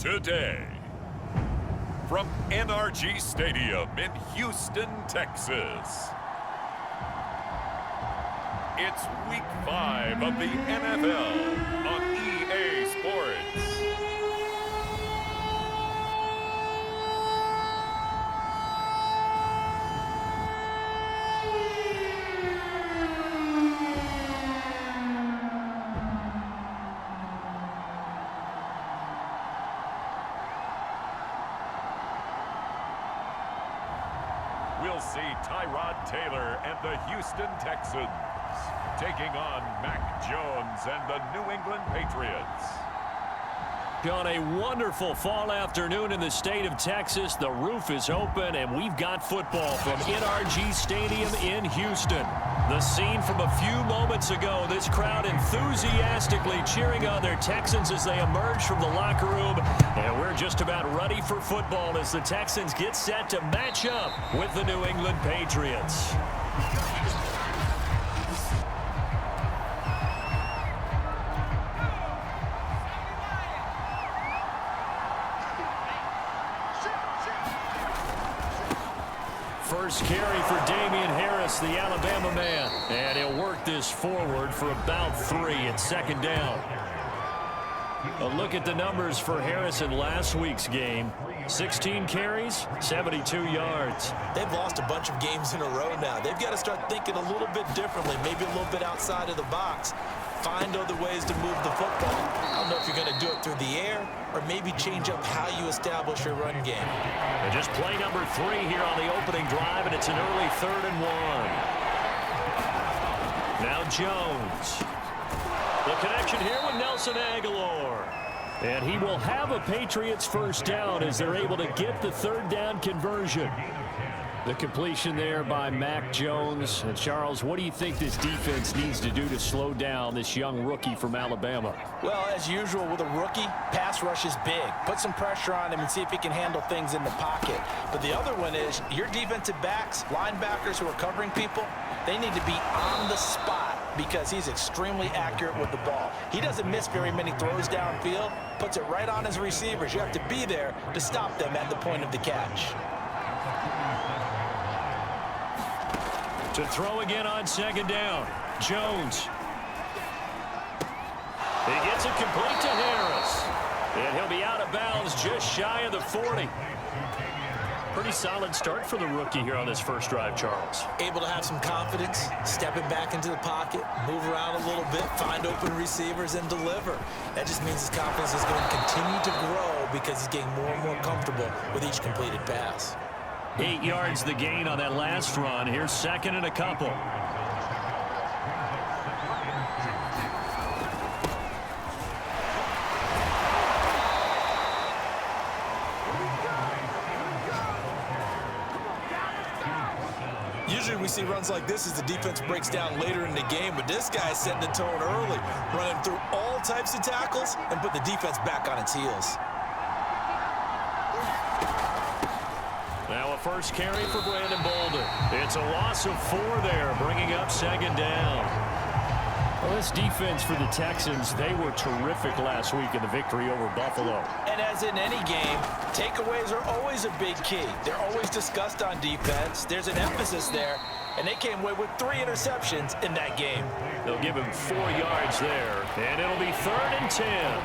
today. From NRG Stadium in Houston, Texas, it's Week 5 of the NFL on EA Sports. We'll see Tyrod Taylor and the Houston Texans taking on Mac Jones and the New England Patriots. On a wonderful fall afternoon in the state of Texas, the roof is open and we've got football from NRG Stadium in Houston. The scene from a few moments ago, this crowd enthusiastically cheering on their Texans as they emerge from the locker room. And we're just about ready for football as the Texans get set to match up with the New England Patriots. First carry for Damian Harris, the Alabama man. And he'll work this forward for about 3 at second down. A look at the numbers for Harris in last week's game. 16 carries, 72 yards. They've lost a bunch of games in a row now. They've got to start thinking a little bit differently, maybe a little bit outside of the box. Find other ways to move the football. I don't know if you're going to do it through the air or maybe change up how you establish your run game. And just play number 3 here on the opening drive, and it's an early 3rd and 1. Now Jones. The connection here with Nelson Aguilar. And he will have a Patriots first down as they're able to get the 3rd down conversion. The completion there by Mac Jones. And Charles, what do you think this defense needs to do to slow down this young rookie from Alabama? Well, as usual with a rookie, pass rush is big. Put some pressure on him and see if he can handle things in the pocket. But the other one is your defensive backs, linebackers who are covering people, they need to be on the spot because he's extremely accurate with the ball. He doesn't miss very many throws downfield, puts it right on his receivers. You have to be there to stop them at the point of the catch. To throw again on second down. Jones. He gets it complete to Harris. And he'll be out of bounds just shy of the 40. Pretty solid start for the rookie here on this first drive, Charles. Able to have some confidence, stepping back into the pocket, move around a little bit, find open receivers, and deliver. That just means his confidence is going to continue to grow because he's getting more and more comfortable with each completed pass. 8 yards the gain on that last run. Here's 2nd and a couple. Usually we see runs like this as the defense breaks down later in the game, but this guy is setting the tone early, running through all types of tackles and put the defense back on its heels. Now a first carry for Brandon Bolden. It's a loss of 4 there, bringing up 2nd down. Well, this defense for the Texans, they were terrific last week in the victory over Buffalo. And as in any game, takeaways are always a big key. They're always discussed on defense. There's an emphasis there, and they came away with 3 interceptions in that game. They'll give him 4 yards there, and it'll be 3rd and 10.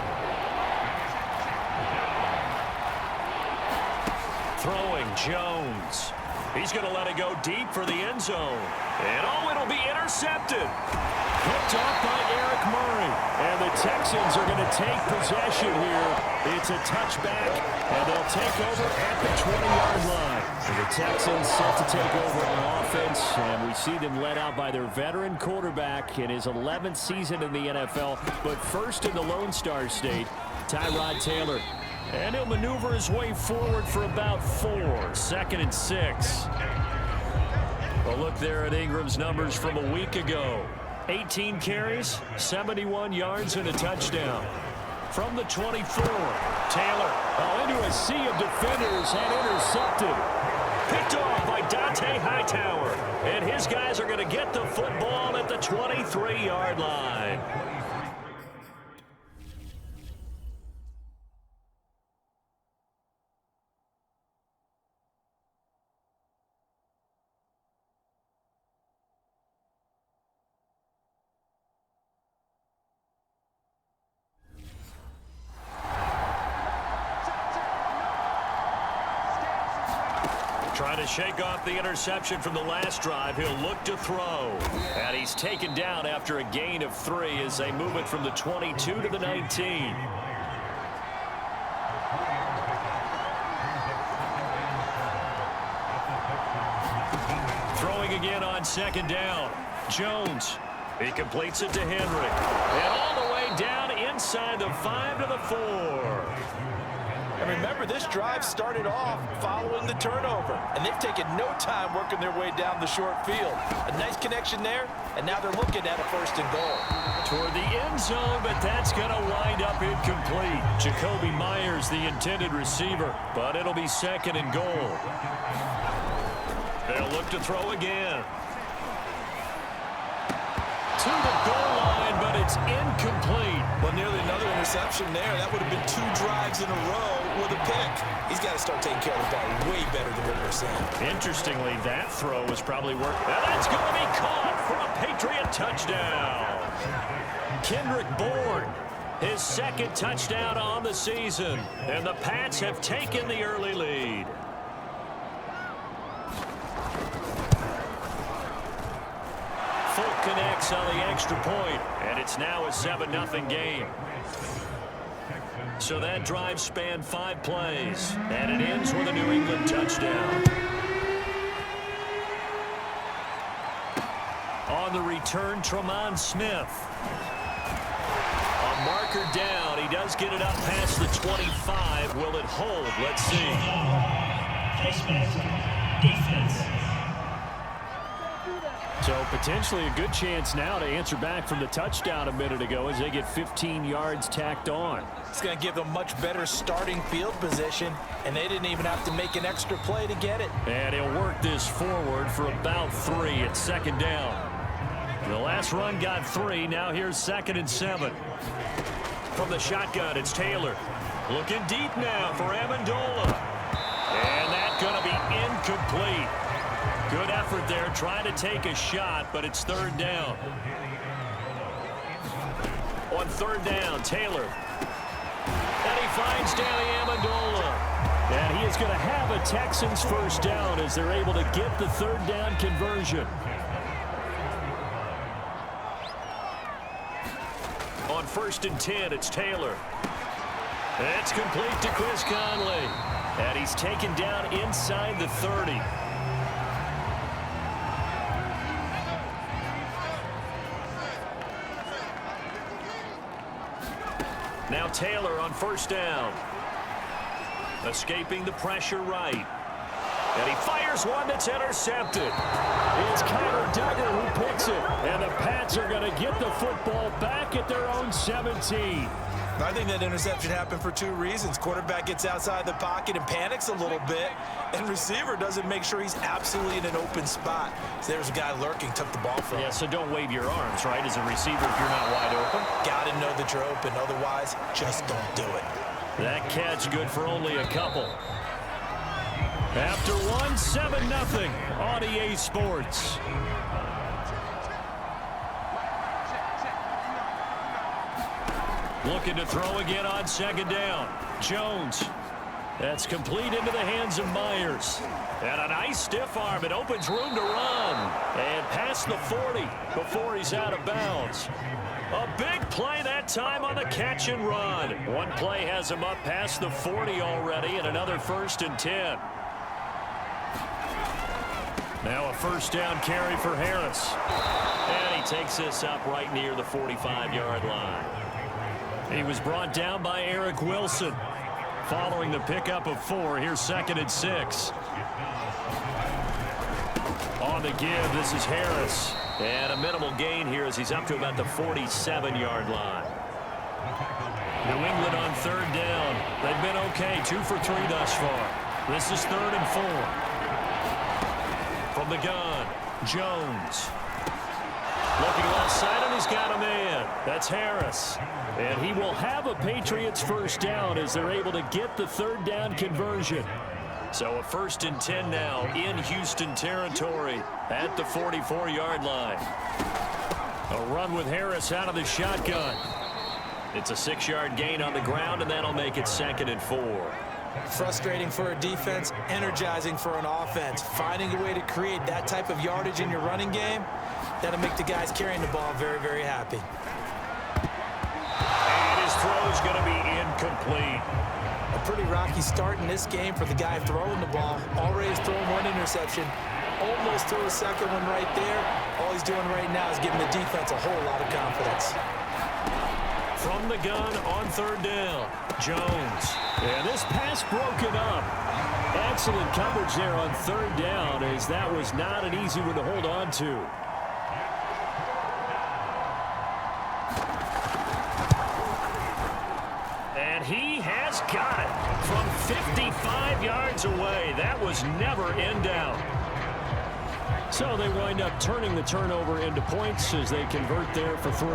Throwing Jones. He's going to let it go deep for the end zone. And it'll be intercepted. Picked off by Eric Murray. And the Texans are going to take possession here. It's a touchback, and they'll take over at the 20-yard line. And the Texans set to take over on offense, and we see them led out by their veteran quarterback in his 11th season in the NFL, but first in the Lone Star State, Tyrod Taylor. And he'll maneuver his way forward for about 4. 2nd and 6. A look there at Ingram's numbers from a week ago. 18 carries, 71 yards, and a touchdown. From the 24, Taylor into a sea of defenders and intercepted. Picked off by Dante Hightower. And his guys are going to get the football at the 23-yard line. Trying to shake off the interception from the last drive. He'll look to throw. And he's taken down after a gain of 3 as they move it from the 22 to the 19. Throwing again on second down. Jones. He completes it to Henry. And all the way down inside the 5 to the 4. And remember, this drive started off following the turnover, and they've taken no time working their way down the short field. A nice connection there, and now they're looking at a 1st and goal. Toward the end zone, but that's going to wind up incomplete. Jacoby Myers, the intended receiver, but it'll be 2nd and goal. They'll look to throw again. To the goal line, but it's incomplete. Well, nearly another interception there. That would have been 2 drives in a row with a pick. He's got to start taking care of the ball way better than what we're seeing. Interestingly, that throw was probably working. And that's going to be caught for a Patriot touchdown. Kendrick Bourne, his 2nd touchdown on the season. And the Pats have taken the early lead. Folk connects on the extra point, and it's now a 7-0 game. So that drive spanned 5 plays, and it ends with a New England touchdown. On the return, Tremont Smith. A marker down. He does get it up past the 25. Will it hold? Let's see. Defense. So potentially a good chance now to answer back from the touchdown a minute ago as they get 15 yards tacked on. It's going to give them much better starting field position, and they didn't even have to make an extra play to get it. And he'll work this forward for about 3 at 2nd down. The last run got 3. Now here's 2nd and 7. From the shotgun, it's Taylor. Looking deep now for Amendola. And that's going to be incomplete. Good effort there, trying to take a shot, but it's 3rd down. On 3rd down, Taylor. And he finds Danny Amendola. And he is going to have a Texans 1st down as they're able to get the 3rd down conversion. On 1st and 10, it's Taylor. It's complete to Chris Conley. And he's taken down inside the 30. Now Taylor on 1st down. Escaping the pressure right. And he fires one that's intercepted. It's Connor Duggar who picks it. And the Pats are going to get the football back at their own 17. I think that interception happened for 2 reasons. Quarterback gets outside the pocket and panics a little bit, and receiver doesn't make sure he's absolutely in an open spot. So there's a guy lurking, took the ball from him. Yeah, so don't wave your arms, right, as a receiver if you're not wide open. Got to know that you're open. Otherwise, just don't do it. That catch good for only a couple. After 1, 7-0 on EA Sports. Looking to throw again on 2nd down. Jones. That's complete into the hands of Myers. And a nice stiff arm. It opens room to run. And past the 40 before he's out of bounds. A big play that time on the catch and run. One play has him up past the 40 already, and another 1st and 10. Now a 1st down carry for Harris. And he takes this up right near the 45-yard line. He was brought down by Eric Wilson. Following the pickup of 4, here's 2nd and 6. On the give, this is Harris. And a minimal gain here as he's up to about the 47-yard line. New England on 3rd down. They've been okay, 2 for 3 thus far. This is 3rd and 4. From the gun, Jones. Looking left side, and he's got a man. That's Harris. And he will have a Patriots 1st down as they're able to get the 3rd down conversion. So a 1st and 10 now in Houston territory at the 44-yard line. A run with Harris out of the shotgun. It's a 6-yard gain on the ground, and that'll make it 2nd and 4. Frustrating for a defense, energizing for an offense. Finding a way to create that type of yardage in your running game, that'll make the guys carrying the ball very, very happy. And his throw's going to be incomplete. A pretty rocky start in this game for the guy throwing the ball. Already has thrown one interception. Almost threw a second one right there. All he's doing right now is giving the defense a whole lot of confidence. From the gun on third down, Jones. And this pass broken up. Excellent coverage there on third down, as that was not an easy one to hold on to. And he has got it from 55 yards away. That was never in doubt. So they wind up turning the turnover into points as they convert there for 3.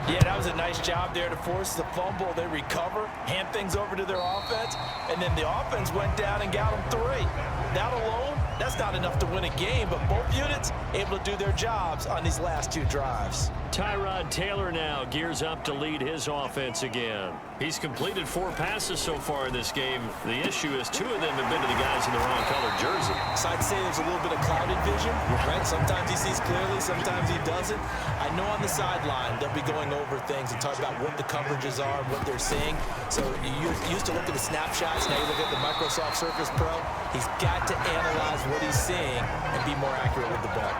Yeah, that was a nice job there to force the fumble. They recover, hand things over to their offense, and then the offense went down and got them 3. That alone, that's not enough to win a game, but both units able to do their jobs on these last 2 drives. Tyrod Taylor now gears up to lead his offense again. He's completed 4 passes so far in this game. The issue is 2 of them have been to the guys in the wrong colored jersey. So I'd say there's a little bit of clouded vision, right? Sometimes he sees clearly, sometimes he doesn't. I know on the sideline they'll be going over things and talk about what the coverages are, what they're seeing. So you used to look at the snapshots, now you look at the Microsoft Surface Pro. He's got to analyze what he's seeing and be more accurate with the ball.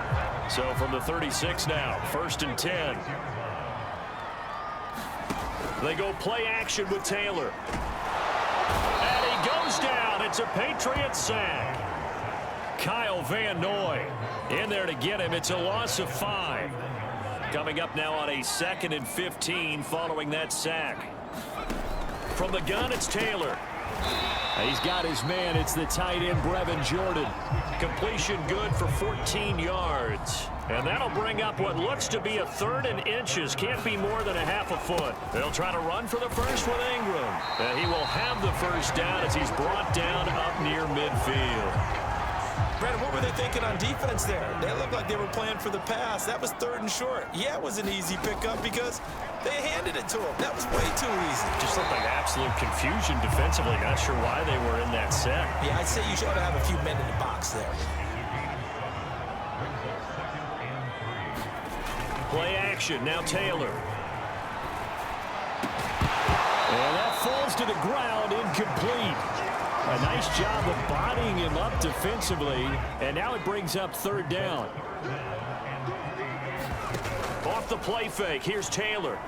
So from the 36 now, 1st and 10. They go play action with Taylor. And he goes down. It's a Patriot sack. Kyle Van Noy in there to get him. It's a loss of 5. Coming up now on a 2nd and 15 following that sack. From the gun, it's Taylor. He's got his man. It's the tight end, Brevin Jordan. Completion good for 14 yards. And that'll bring up what looks to be a 3rd and inches. Can't be more than a half a foot. They'll try to run for the first with Ingram. And he will have the first down as he's brought down up near midfield. Brandon, what were they thinking on defense there? They looked like they were playing for the pass. That was 3rd and short. Yeah, it was an easy pickup because they handed it to him. That was way too easy. Just looked like absolute confusion defensively. Not sure why they were in that set. Yeah, I'd say you should have a few men in the box there. Play action, now Taylor. And that falls to the ground, incomplete. A nice job of bodying him up defensively, and now it brings up 3rd down. Off the play fake, here's Taylor.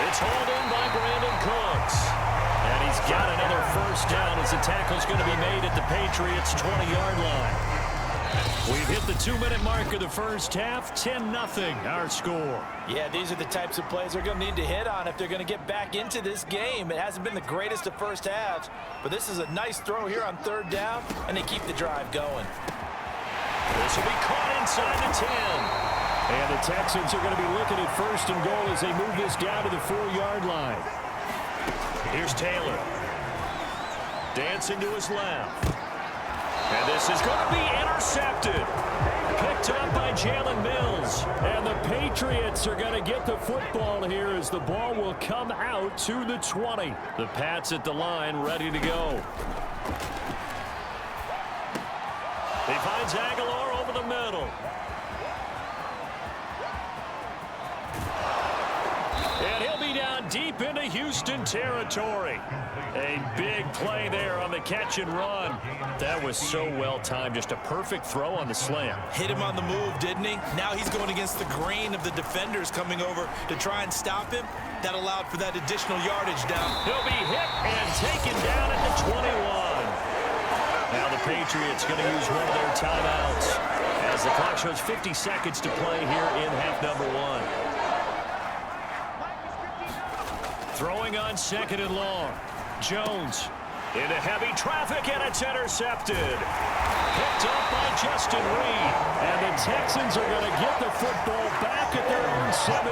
It's hauled in by Brandon Cooks. And he's got another first down as the tackle's going to be made at the Patriots' 20-yard line. We've hit the 2-minute mark of the first half. 10-0 our score. Yeah, these are the types of plays they're going to need to hit on if they're going to get back into this game. It hasn't been the greatest of first halves, but this is a nice throw here on 3rd down, and they keep the drive going. This will be caught inside the 10. And the Texans are going to be looking at 1st and goal as they move this down to the 4-yard line. Here's Taylor. Dancing to his left. And this is going to be intercepted. Picked up by Jalen Mills. And the Patriots are going to get the football here as the ball will come out to the 20. The Pats at the line ready to go. He finds Aguilar over the middle. And he'll be down deep into Houston territory. A big play there on the catch and run. That was so well timed. Just a perfect throw on the slam. Hit him on the move, didn't he? Now he's going against the grain of the defenders coming over to try and stop him. That allowed for that additional yardage down. He'll be hit and taken down at the 21. Now the Patriots going to use one of their timeouts as the clock shows 50 seconds to play here in half number 1. Throwing on 2nd and long. Jones into heavy traffic, and it's intercepted. Picked up by Justin Reed. And the Texans are going to get the football back at their own 17.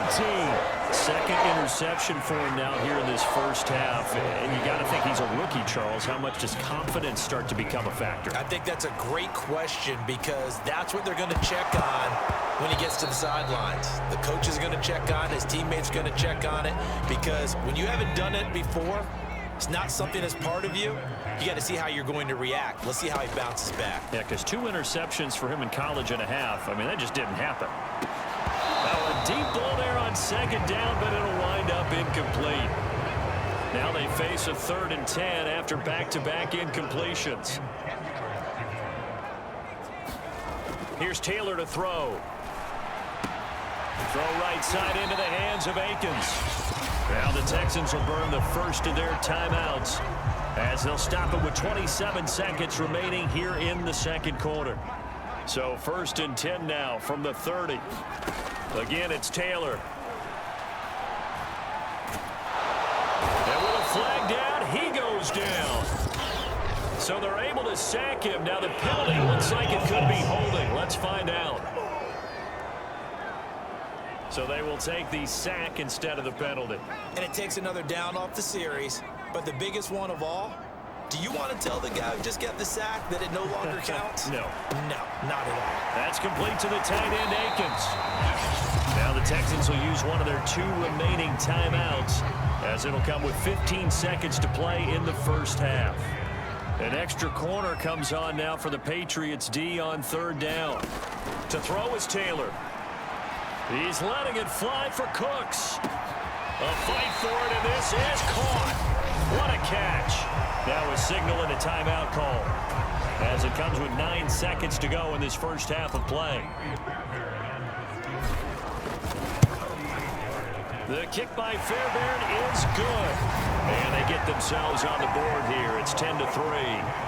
2nd interception for him now here in this first half. And you got to think he's a rookie, Charles. How much does confidence start to become a factor? I think that's a great question because that's what they're going to check on when he gets to the sidelines. The coach is going to check on it. His teammates are going to check on it because when you haven't done it before, it's not something that's part of you, you got to see how you're going to react. Let's see how he bounces back. Yeah, because 2 interceptions for him in college and a half. I mean, that just didn't happen. Now a deep ball there on 2nd down, but it'll wind up incomplete. Now they face a 3rd and 10 after back-to-back incompletions. Here's Taylor to throw. Throw right side into the hands of Akins. Now the Texans will burn the first of their timeouts as they'll stop it with 27 seconds remaining here in the 2nd quarter. So 1st and 10 now from the 30. Again, it's Taylor. And with a flag down, he goes down. So they're able to sack him. Now the penalty looks like it could be holding. Let's find out. So they will take the sack instead of the penalty. And it takes another down off the series. But the biggest one of all, do you want to tell the guy who just got the sack that it no longer counts? No. No, not at all. That's complete to the tight end, Akins. Now the Texans will use one of their 2 remaining timeouts as it'll come with 15 seconds to play in the 1st half. An extra corner comes on now for the Patriots D on 3rd down. To throw is Taylor. He's letting it fly for Cooks. A fight for it, and this is caught. What a catch. Now a signal and a timeout call as it comes with 9 seconds to go in this 1st half of play. The kick by Fairbairn is good. And they get themselves on the board here. It's 10-3.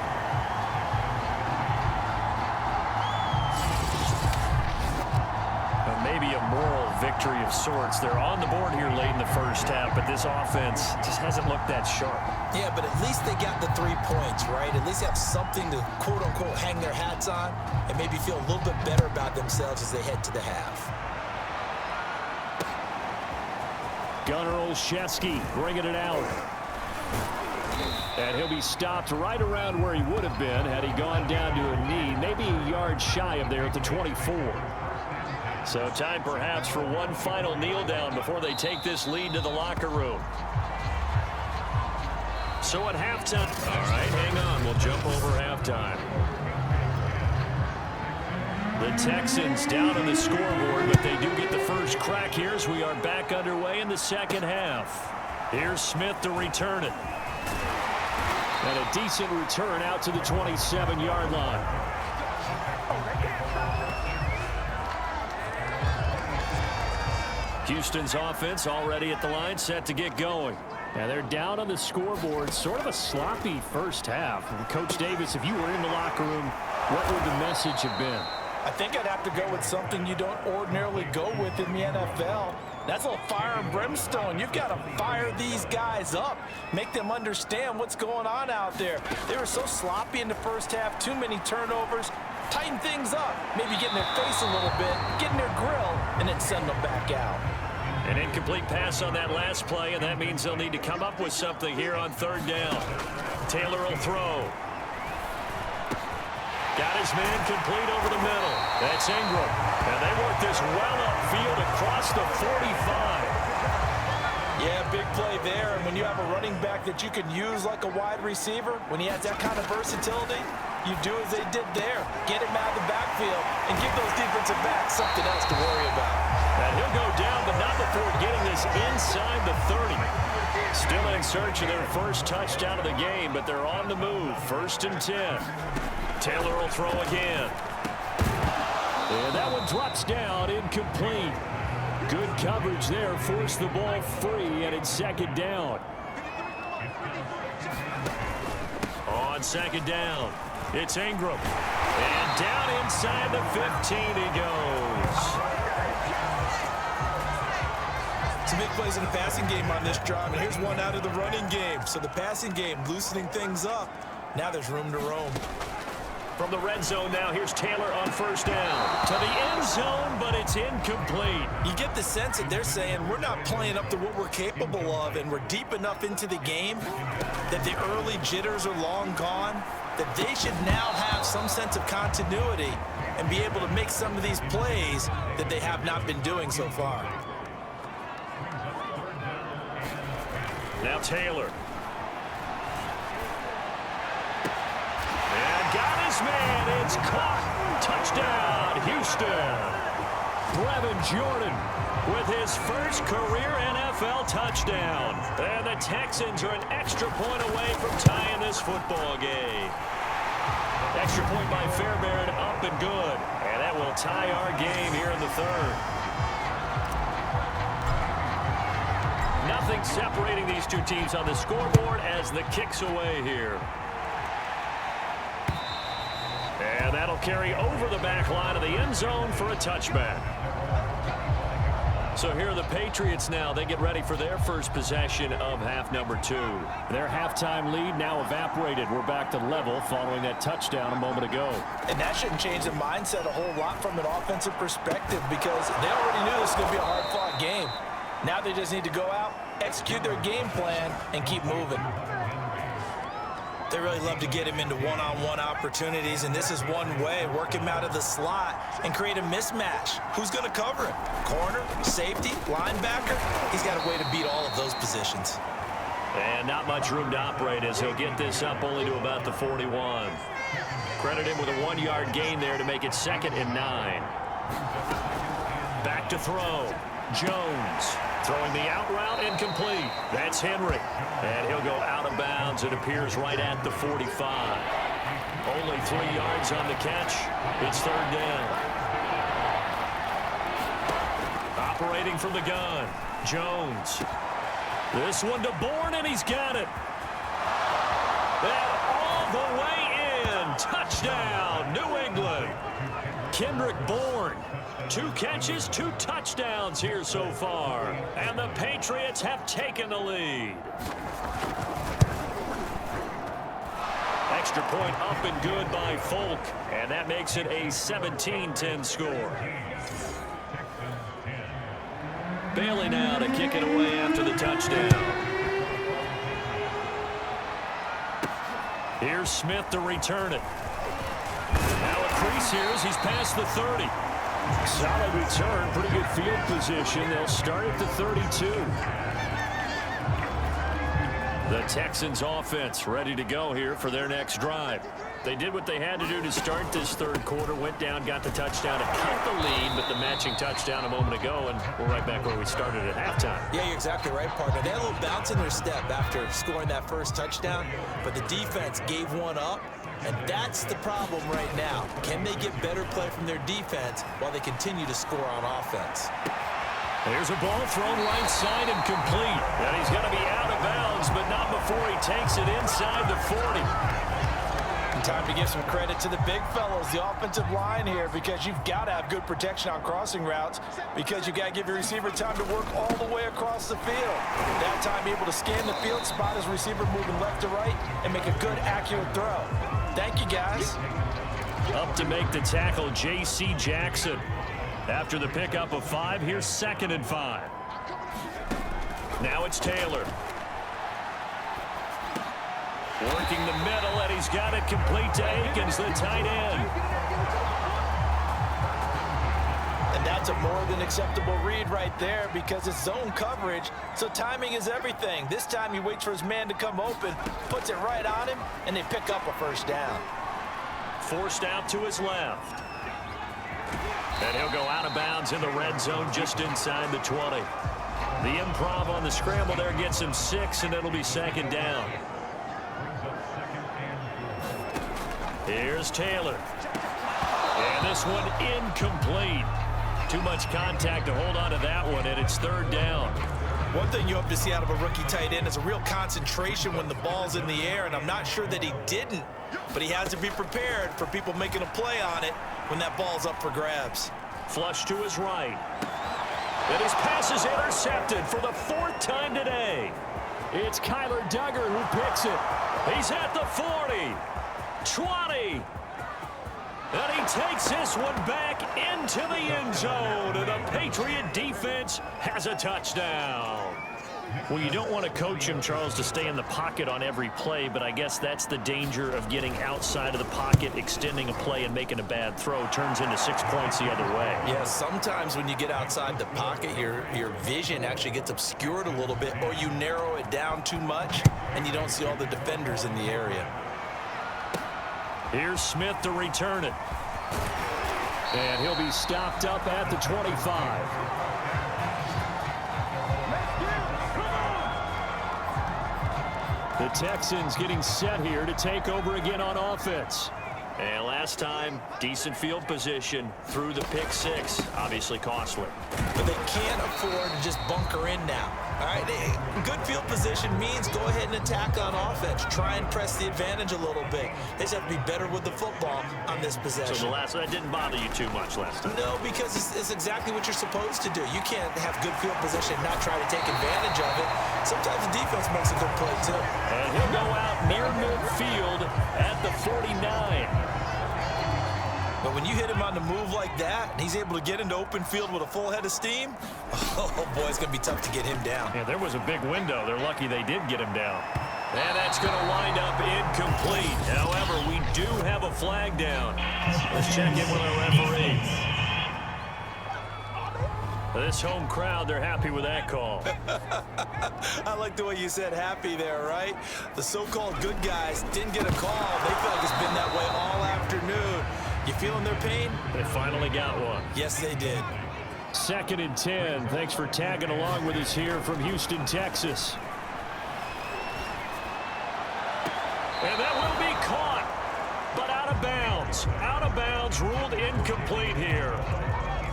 Maybe a moral victory of sorts. They're on the board here late in the 1st half, but this offense just hasn't looked that sharp. Yeah, but at least they got the 3 points, right? At least they have something to, quote-unquote, hang their hats on and maybe feel a little bit better about themselves as they head to the half. Gunnar Olszewski bringing it out. And he'll be stopped right around where he would have been had he gone down to a knee, maybe a yard shy of there at the 24. So time perhaps for one final kneel down before they take this lead to the locker room. So at halftime, all right, hang on, we'll jump over halftime. The Texans down on the scoreboard, but they do get the first crack here as we are back underway in the 2nd half. Here's Smith to return it. And a decent return out to the 27-yard line. Houston's offense already at the line, set to get going. And they're down on the scoreboard, sort of a sloppy 1st half. And Coach Davis, if you were in the locker room, what would the message have been? I think I'd have to go with something you don't ordinarily go with in the NFL. That's a little fire and brimstone. You've got to fire these guys up. Make them understand what's going on out there. They were so sloppy in the 1st half, too many turnovers. Tighten things up, maybe get in their face a little bit, get in their grill, and then send them back out. An incomplete pass on that last play, and that means they'll need to come up with something here on 3rd down. Taylor will throw. Got his man complete over the middle. That's Ingram. And they work this well upfield across the 45. Yeah, big play there. And when you have a running back that you can use like a wide receiver, when he has that kind of versatility, you do as they did there. Get him out of the backfield and give those defensive backs something else to worry about. And he'll go down, but not before getting this inside the 30. Still in search of their first touchdown of the game, but they're on the move. 1st and 10. Taylor will throw again. And that one drops down, incomplete. Good coverage there, forced the ball free, and it's 2nd down. On 2nd down, it's Ingram. And down inside the 15 he goes. Some big plays in the passing game on this drive, and here's one out of the running game. So the passing game loosening things up. Now there's room to roam. From the red zone now, here's Taylor on 1st down. To the end zone, but it's incomplete. You get the sense that they're saying we're not playing up to what we're capable of, and we're deep enough into the game that the early jitters are long gone, that they should now have some sense of continuity and be able to make some of these plays that they have not been doing so far. Now Taylor. got his man. It's caught. Touchdown, Houston. Brevin Jordan with his first career NFL touchdown. And the Texans are an extra point away from tying this football game. Extra point by Fairbairn, up and good. And that will tie our game here in the third. Nothing separating these two teams on the scoreboard as the kick's away here. And that'll carry over the back line of the end zone for a touchback. So here are the Patriots now. They get ready for their first possession of half number 2. Their halftime lead now evaporated. We're back to level following that touchdown a moment ago. And that shouldn't change the mindset a whole lot from an offensive perspective because they already knew this was going to be a hard-fought game. Now they just need to go out, execute their game plan, and keep moving. They really love to get him into one-on-one opportunities, and this is one way. Work him out of the slot and create a mismatch. Who's going to cover him? Corner, safety, linebacker? He's got a way to beat all of those positions. And not much room to operate as he'll get this up only to about the 41. Credit him with a 1-yard gain there to make it 2nd and 9. Back to throw. Jones throwing the out route incomplete. That's Henry. And he'll go out of bounds. It appears right at the 45. Only 3 yards on the catch. It's 3rd down. Operating from the gun. Jones. This one to Bourne, and he's got it. And all the way in. Touchdown, New England. Kendrick Bourne. 2 catches, 2 touchdowns here so far. And the Patriots have taken the lead. Extra point up and good by Folk. And that makes it a 17-10 score. Bailey now to kick it away after the touchdown. Here's Smith to return it. Now a crease here as he's past the 30. Solid return, pretty good field position. They'll start at the 32. The Texans offense ready to go here for their next drive. They did what they had to do to start this third quarter, went down, got the touchdown to cut the lead, but the matching touchdown a moment ago, and we're right back where we started at halftime. Yeah, you're exactly right, partner. They had a little bounce in their step after scoring that first touchdown, but the defense gave one up, and that's the problem right now. Can they get better play from their defense while they continue to score on offense? There's a ball thrown right side and complete. And he's going to be out of bounds, but not before he takes it inside the 40. Time to give some credit to the big fellows, the offensive line here, because you've got to have good protection on crossing routes because you've got to give your receiver time to work all the way across the field. That time able to scan the field, spot his receiver moving left to right, and make a good, accurate throw. Thank you, guys. Up to make the tackle, J.C. Jackson. After the pickup of 5, here's 2nd and 5. Now it's Taylor. Working the middle, and he's got it complete to Akins, the tight end. And that's a more than acceptable read right there because it's zone coverage, so timing is everything. This time he waits for his man to come open, puts it right on him, and they pick up a first down. Forced out to his left. And he'll go out of bounds in the red zone just inside the 20. The improv on the scramble there gets him 6, and it'll be 2nd down. Here's Taylor. And this one incomplete. Too much contact to hold on to that one, and it's 3rd down. One thing you hope to see out of a rookie tight end is a real concentration when the ball's in the air, and I'm not sure that he didn't, but he has to be prepared for people making a play on it when that ball's up for grabs. Flush to his right. And his pass is intercepted for the 4th time today. It's Kyler Duggar who picks it. He's at the 40. 20. And he takes this one back into the end zone. And the Patriot defense has a touchdown. Well, you don't want to coach him, Charles, to stay in the pocket on every play, but I guess that's the danger of getting outside of the pocket, extending a play, and making a bad throw. Turns into 6 points the other way. Yeah, sometimes when you get outside the pocket, your vision actually gets obscured a little bit, or you narrow it down too much, and you don't see all the defenders in the area. Here's Smith to return it. And he'll be stopped up at the 25. The Texans getting set here to take over again on offense. And last time, decent field position through the pick six. Obviously costly. But they can't afford to just bunker in now. All right, good field position means go ahead and attack on offense. Try and press the advantage a little bit. They just have to be better with the football on this possession. So that didn't bother you too much last time? No, because it's exactly what you're supposed to do. You can't have good field position and not try to take advantage of it. Sometimes the defense makes a good play, too. And he'll go out near midfield at the 49. But when you hit him on the move like that, and he's able to get into open field with a full head of steam, oh, boy, it's going to be tough to get him down. Yeah, there was a big window. They're lucky they did get him down. And that's going to wind up incomplete. However, we do have a flag down. Let's check in with our referee. This home crowd, they're happy with that call. I like the way you said happy there, right? The so-called good guys didn't get a call. They feel like it's been that way all afternoon. You feeling their pain? They finally got one. Yes, they did. 2nd and 10. Thanks for tagging along with us here from Houston, Texas. And that will be caught, but out of bounds. Out of bounds, ruled incomplete here.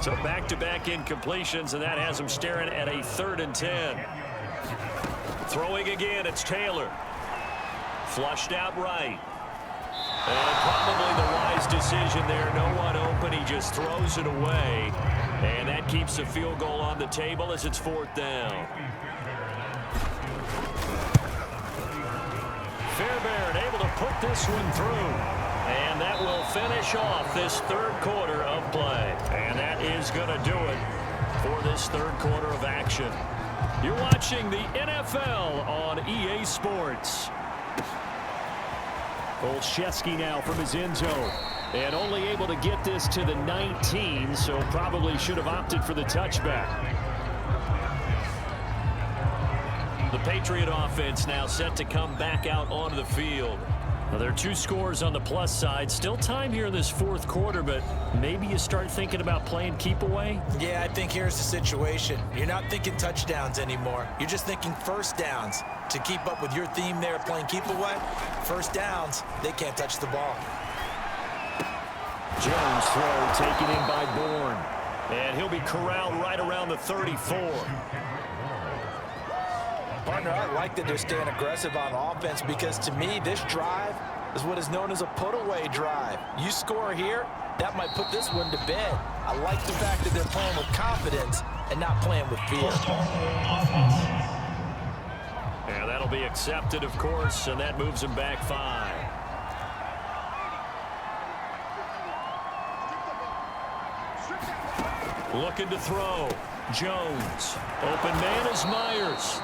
So back-to-back incompletions, and that has them staring at a 3rd and 10. Throwing again, it's Taylor. Flushed out right. And probably the wise decision there. No one open. He just throws it away. And that keeps the field goal on the table as it's 4th down. Fairbairn able to put this one through. And that will finish off this 3rd quarter of play. And that is going to do it for this 3rd quarter of action. You're watching the NFL on EA Sports. Olszewski now from his end zone. And only able to get this to the 19, so probably should have opted for the touchback. The Patriot offense now set to come back out onto the field. Now, there are 2 scores on the plus side. Still time here in this 4th quarter, but maybe you start thinking about playing keep away? Yeah, I think here's the situation. You're not thinking touchdowns anymore. You're just thinking first downs. To keep up with your theme there, playing keep away, first downs, they can't touch the ball. Jones throw taken in by Bourne. And he'll be corralled right around the 34. Partner, I like that they're staying aggressive on offense because to me, this drive is what is known as a put-away drive. You score here, that might put this one to bed. I like the fact that they're playing with confidence and not playing with fear. And that'll be accepted, of course, and that moves him back 5. Looking to throw. Jones. Open man is Myers.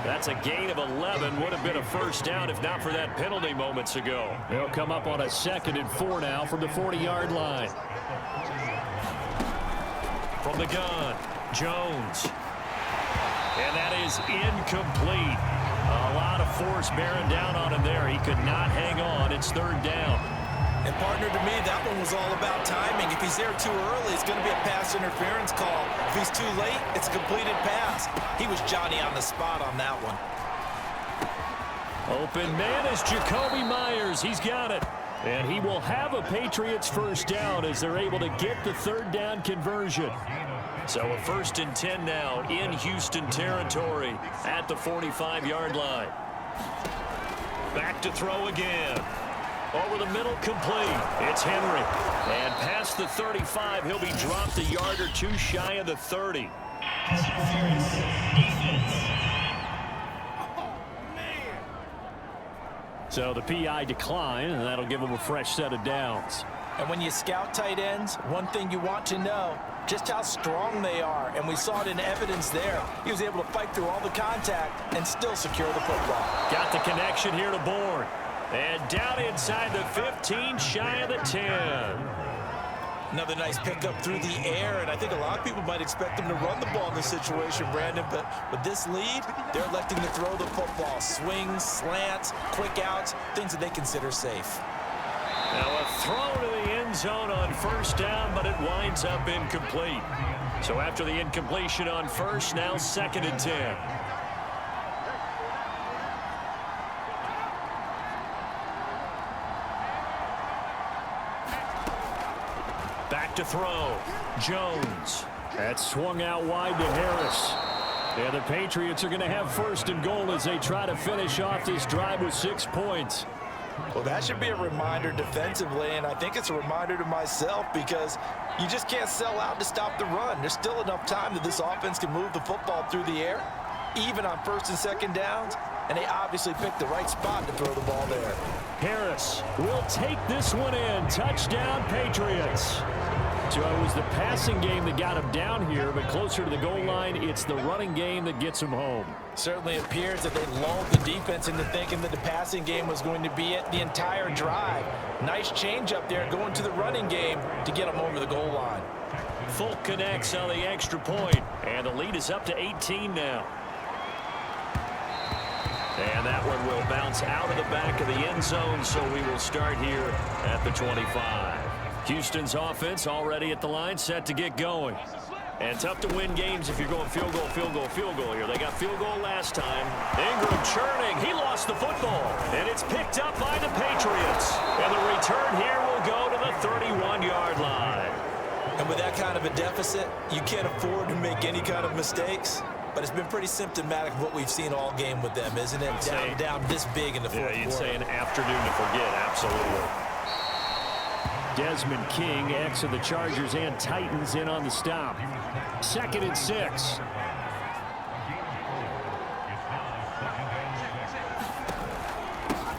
That's a gain of 11. Would have been a first down if not for that penalty moments ago. They'll come up on a 2nd and 4 now from the 40-yard line. From the gun, Jones. And that is incomplete. A lot of force bearing down on him there. He could not hang on. It's 3rd down. And partner, to me, that one was all about timing. If he's there too early, it's going to be a pass interference call. If he's too late, it's a completed pass. He was Johnny on the spot on that one. Open man is Jacoby Myers. He's got it. And he will have a Patriots first down as they're able to get the 3rd down conversion. So a 1st and 10 now in Houston territory at the 45-yard line. Back to throw again. Over the middle, complete. It's Henry. And past the 35, he'll be dropped a yard or 2 shy of the 30. So the PI decline, and that'll give him a fresh set of downs. And when you scout tight ends, one thing you want to know, just how strong they are. And we saw it in evidence there. He was able to fight through all the contact and still secure the football. Got the connection here to Bourne. And down inside the 15, shy of the 10. Another nice pickup through the air, and I think a lot of people might expect him to run the ball in this situation, Brandon, but with this lead, they're electing to throw the football. Swings, slants, quick outs, things that they consider safe. Now a throw to the end zone on first down, but it winds up incomplete. So after the incompletion on first, now 2nd and 10. Back to throw. Jones. That swung out wide to Harris. And the Patriots are going to have 1st and goal as they try to finish off this drive with 6 points. Well, that should be a reminder defensively, and I think it's a reminder to myself because you just can't sell out to stop the run. There's still enough time that this offense can move the football through the air, even on 1st and 2nd downs, and they obviously picked the right spot to throw the ball there. Harris will take this one in. Touchdown, Patriots. So it was the passing game that got him down here, but closer to the goal line, it's the running game that gets him home. Certainly appears that they lulled the defense into thinking that the passing game was going to be it the entire drive. Nice change up there going to the running game to get them over the goal line. Folk connects on the extra point, and the lead is up to 18 now. And that one will bounce out of the back of the end zone, so we will start here at the 25. Houston's offense already at the line, set to get going. And tough to win games if you're going field goal, field goal, field goal here. They got field goal last time. Ingram churning. He lost the football. And it's picked up by the Patriots. And the return here will go to the 31-yard line. And with that kind of a deficit, you can't afford to make any kind of mistakes. But it's been pretty symptomatic of what we've seen all game with them, isn't it? Down this big in the fourth quarter. You'd say an afternoon to forget, absolutely. Desmond King, ex of the Chargers and Titans, in on the stop. 2nd and 6.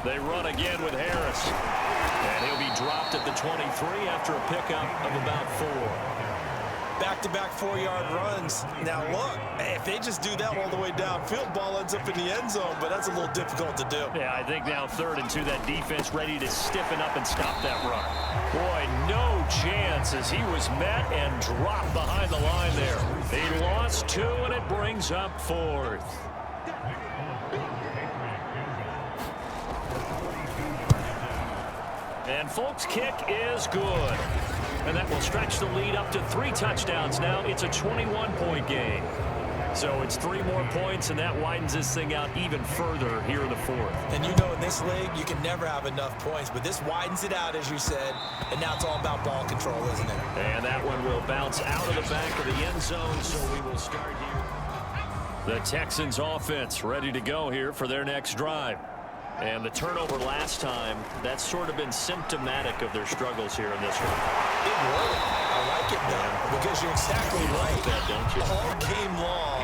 They run again with Harris. And he'll be dropped at the 23 after a pickup of about 4. Back-to-back 4-yard runs. Now look, if they just do that all the way downfield, ball ends up in the end zone, but that's a little difficult to do. Yeah, I think now 3rd and 2, that defense ready to stiffen up and stop that run. Boy, no chance as he was met and dropped behind the line there. He lost 2, and it brings up 4th. And Folk's kick is good. And that will stretch the lead up to 3 touchdowns now. It's a 21-point game. So it's 3 more points, and that widens this thing out even further here in the 4th. And you know in this league, you can never have enough points, but this widens it out, as you said, and now it's all about ball control, isn't it? And that one will bounce out of the back of the end zone, so we will start here. The Texans offense ready to go here for their next drive. And the turnover last time, that's sort of been symptomatic of their struggles here in this one. Big word. I like it now because you're exactly right. That, don't you? All game long,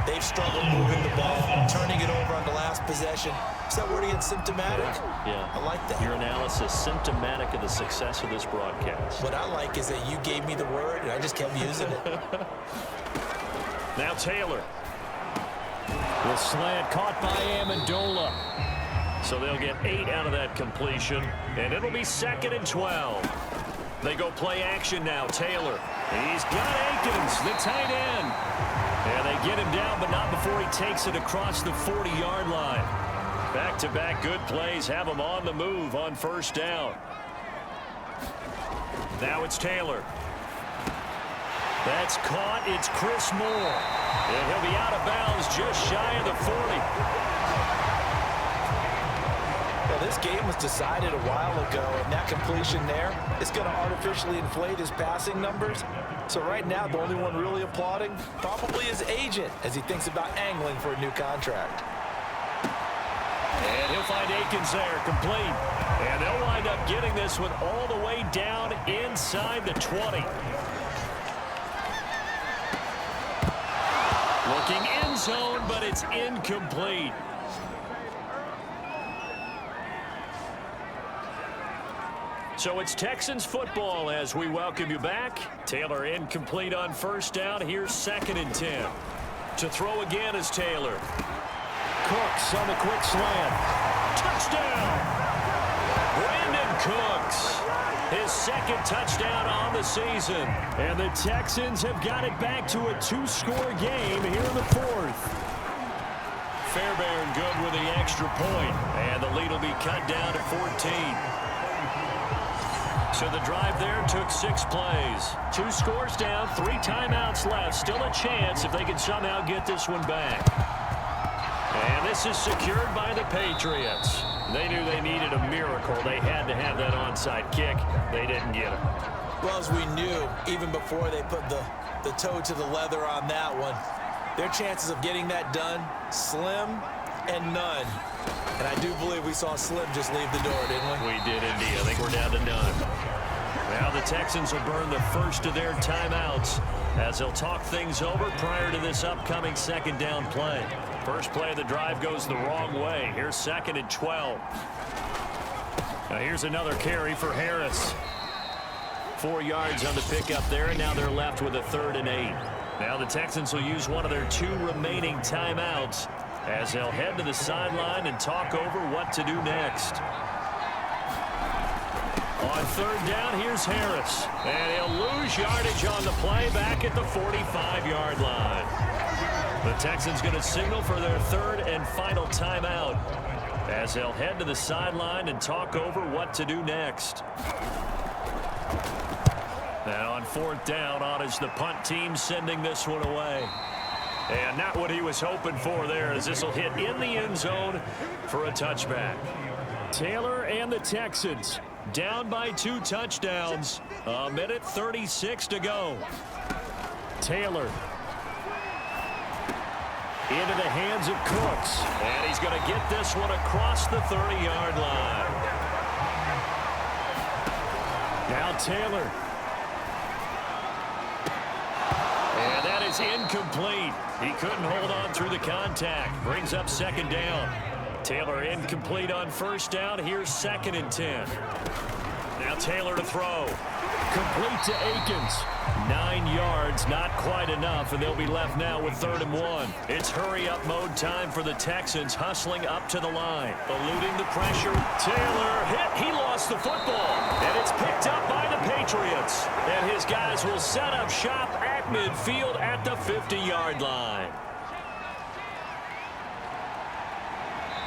they've struggled moving the ball, turning it over on the last possession. Is that word again, symptomatic? Yeah. I like that. Your analysis, symptomatic of the success of this broadcast. What I like is that you gave me the word, and I just kept using it. Now Taylor. The slant caught by Amendola. So they'll get 8 out of that completion, and it'll be 2nd and 12. They go play action now. Taylor. He's got Akins, the tight end. And they get him down, but not before he takes it across the 40-yard line. Back-to-back good plays have him on the move on 1st down. Now it's Taylor. That's caught. It's Chris Moore. And he'll be out of bounds just shy of the 40. This game was decided a while ago, and that completion there is going to artificially inflate his passing numbers. So right now, the only one really applauding probably his agent as he thinks about angling for a new contract. And he'll find Akins there, complete. And they'll wind up getting this one all the way down inside the 20. Looking end zone, but it's incomplete. So it's Texans football as we welcome you back. Taylor incomplete on 1st down. Here's 2nd and 10. To throw again is Taylor. Cooks on the quick slant. Touchdown! Brandon Cooks. His 2nd touchdown on the season. And the Texans have got it back to a 2-score game here in the 4th. Fairbairn good with the extra point. And the lead will be cut down to 14. So the drive there took 6 plays. 2 scores down, 3 timeouts left. Still a chance if they can somehow get this one back. And this is secured by the Patriots. They knew they needed a miracle. They had to have that onside kick. They didn't get it. Well, as we knew, even before they put the toe to the leather on that one, their chances of getting that done, slim and none. And I do believe we saw Slim just leave the door, didn't we? We did indeed. I think we're down to none. Now the Texans will burn the first of their timeouts as they'll talk things over prior to this upcoming 2nd down play. First play of the drive goes the wrong way. Here's 2nd and 12. Now here's another carry for Harris. 4 yards on the pickup there, and now they're left with a 3rd and 8. Now the Texans will use one of their 2 remaining timeouts as they'll head to the sideline and talk over what to do next. On 3rd down, here's Harris. And he'll lose yardage on the play back at the 45-yard line. The Texans going to signal for their 3rd and final timeout as they'll head to the sideline and talk over what to do next. And on 4th down, on is the punt team sending this one away. And not what he was hoping for there, as this will hit in the end zone for a touchback. Taylor and the Texans down by 2 touchdowns. 1:36 to go. Taylor into the hands of Cooks. And he's going to get this one across the 30-yard line. Now Taylor. And that is incomplete. He couldn't hold on through the contact. Brings up 2nd down. Taylor incomplete on 1st down. Here's 2nd and 10. Now Taylor to throw. Complete to Akins. 9 yards, not quite enough, and they'll be left now with 3rd and 1. It's hurry-up mode time for the Texans, hustling up to the line. Eluding the pressure. Taylor hit. He lost the football, and it's picked up by the Patriots. And his guys will set up shop at midfield at the 50-yard line.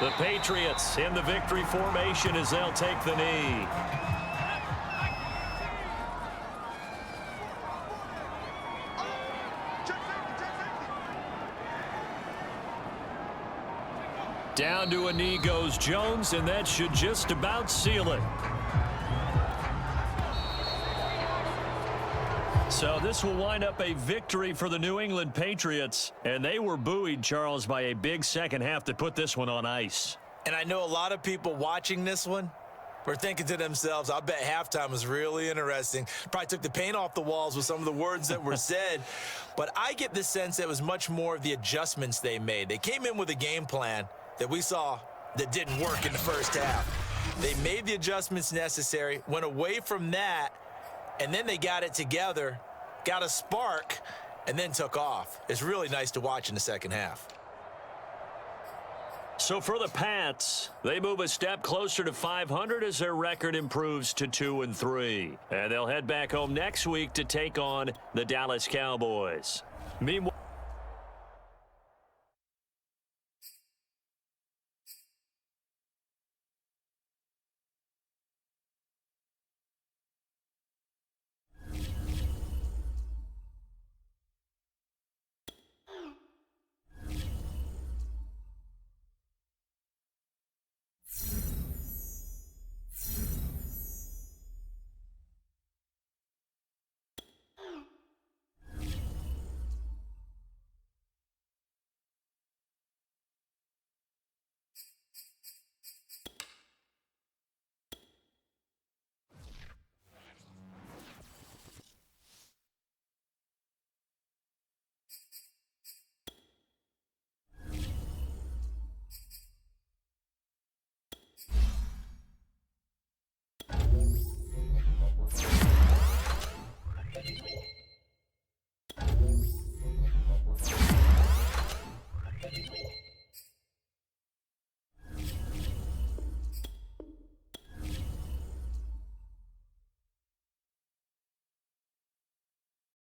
The Patriots in the victory formation as they'll take the knee. Down to a knee goes Jones, and that should just about seal it. So this will wind up a victory for the New England Patriots, and they were buoyed, Charles, by a big second half to put this one on ice. And I know a lot of people watching this one were thinking to themselves, I bet halftime was really interesting. Probably took the paint off the walls with some of the words that were said. But I get the sense that it was much more of the adjustments they made. They came in with a game plan that we saw that didn't work in the first half. They made the adjustments necessary, went away from that, and then they got it together, got a spark, and then took off. It's really nice to watch in the second half. So for the Pats, they move a step closer to 500 as their record improves to 2-3. And they'll head back home next week to take on the Dallas Cowboys. Meanwhile,